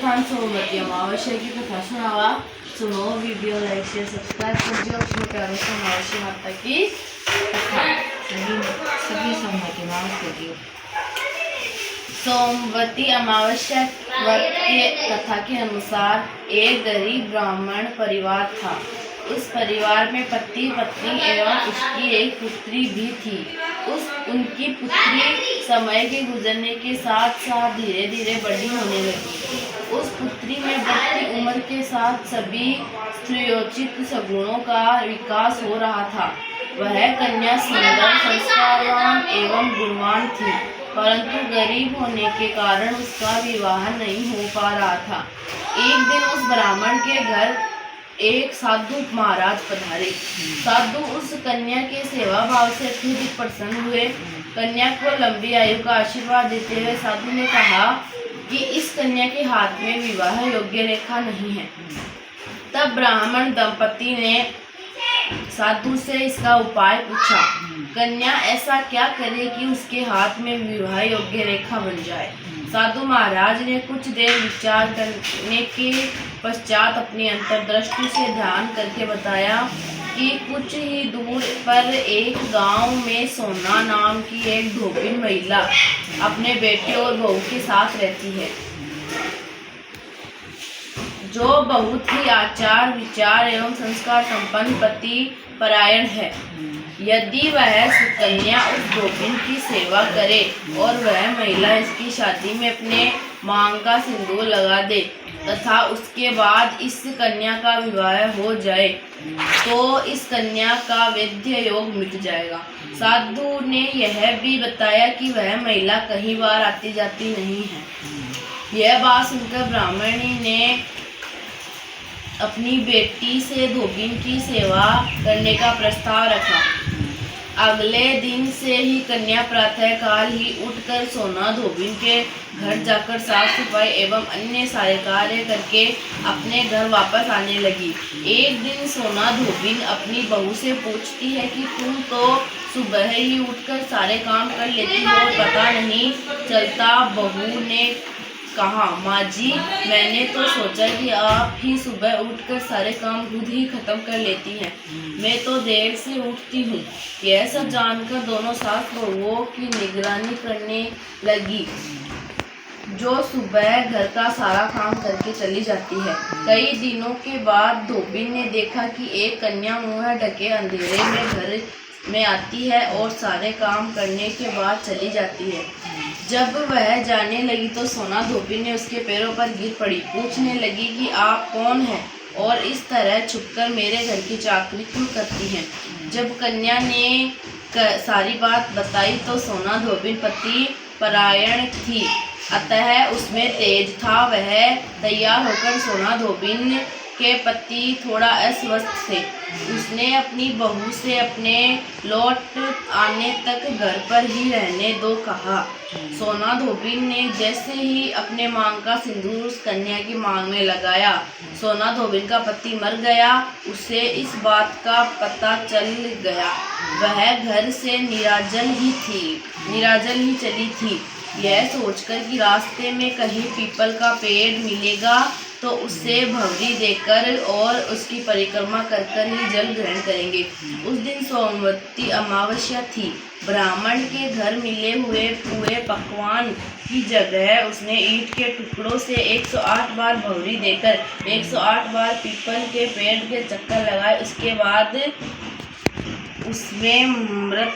खान सोमवती अमावस्या की कथा सुनावा। सुनो, वीडियो लाइक शेयर सब्सक्राइब कर दियो। अपने प्यारों से अमावस्या माता की कथा सभी सोमवती अमावस्या की। सोमवती अमावस्या व्रत की कथा के अनुसार एक गरीब ब्राह्मण परिवार था। उस परिवार में पति पत्नी एवं उसकी एक पुत्री भी थी। उनकी पुत्री समय के गुजरने के साथ साथ धीरे धीरे बड़ी होने लगी। उस पुत्री में बढ़ती उम्र के साथ सभी स्त्रियोचित सगुणों का विकास हो रहा था। वह कन्या सुंदर, संस्कारवान एवं गुणवान थी, परंतु गरीब होने के कारण उसका विवाह नहीं हो पा रहा था। एक दिन उस ब्राह्मण के घर एक साधु महाराज पधारे। साधु उस कन्या के सेवा भाव से अत्यधिक प्रसन्न हुए। कन्या को लंबी आयु का आशीर्वाद देते हुए साधु ने कहा कि इस कन्या के हाथ में विवाह योग्य रेखा नहीं है। तब ब्राह्मण दंपति ने साधु से इसका उपाय पूछा। कन्या ऐसा क्या करे कि उसके हाथ में विवाह योग्य रेखा बन जाए। साधु महाराज ने कुछ देर विचार करने के पश्चात अपनी अंतर्दृष्टि से ध्यान करके बताया कि कुछ ही दूर पर एक गांव में सोना नाम की एक धोबिन महिला अपने बेटे और बहू के साथ रहती है, जो बहुत ही आचार विचार एवं संस्कार संपन्न पति परायण है। यदि वह सुकन्या उस धोबिन की सेवा करे और वह महिला इसकी शादी में अपने मांग का सिंदूर लगा दे तथा उसके बाद इस कन्या का विवाह हो जाए तो इस कन्या का वैद्य योग मिट जाएगा। साधु ने यह भी बताया कि वह महिला कहीं बार आती जाती नहीं है। यह बात सुनकर ब्राह्मणी ने अपनी बेटी से धोबिन की सेवा करने का प्रस्ताव रखा। अगले दिन से ही कन्या प्रातः काल ही उठकर सोना धोबिन के घर जाकर साफ सफाई एवं अन्य सारे कार्य करके अपने घर वापस आने लगी। एक दिन सोना धोबिन अपनी बहू से पूछती है कि तुम तो सुबह ही उठकर सारे काम कर लेती हो, पता नहीं चलता। बहू ने कहा, माँ जी, मैंने तो सोचा कि आप ही सुबह उठकर सारे काम खुद ही खत्म कर लेती हैं। मैं तो देर से उठती हूँ। यह सब जानकर दोनों सास बहुओं की निगरानी करने लगी, जो सुबह घर का सारा काम करके चली जाती है। कई दिनों के बाद धोबिन ने देखा कि एक कन्या मुँह ढके अंधेरे में घर में आती है और सारे काम करने के बाद चली जाती है। जब वह जाने लगी तो सोना धोबिन ने उसके पैरों पर गिर पड़ी। पूछने लगी कि आप कौन हैं और इस तरह छुपकर मेरे घर की चाकरी क्यों करती हैं। जब कन्या ने सारी बात बताई तो सोना धोबिन पति परायण थी, अतः उसमें तेज था। वह तैयार होकर सोना धोबिन के पति थोड़ा अस्वस्थ थे। उसने अपनी बहू से अपने लौट आने तक घर पर ही रहने दो कहा। सोना धोबिन ने जैसे ही अपने मांग का सिंदूर उस कन्या की मांग में लगाया, सोना धोबिन का पति मर गया। उसे इस बात का पता चल गया। वह घर से निराजल ही चली थी। यह सोचकर कि रास्ते में कहीं पीपल का पेड़ मिलेगा तो उससे भवरी देकर और उसकी परिक्रमा कर ही जल ग्रहण करेंगे। उस दिन सोमवती अमावस्या थी। ब्राह्मण के घर मिले हुए पूरे पकवान की जगह उसने ईंट के टुकड़ों से 108 बार भवरी देकर 108 बार पीपल के पेड़ के चक्कर लगाए। उसके बाद उसमें मृत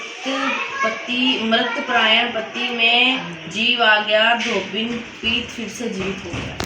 प्रायण पति में जीव आ गया। धोबिन पीत फिर से जीवित हो गया।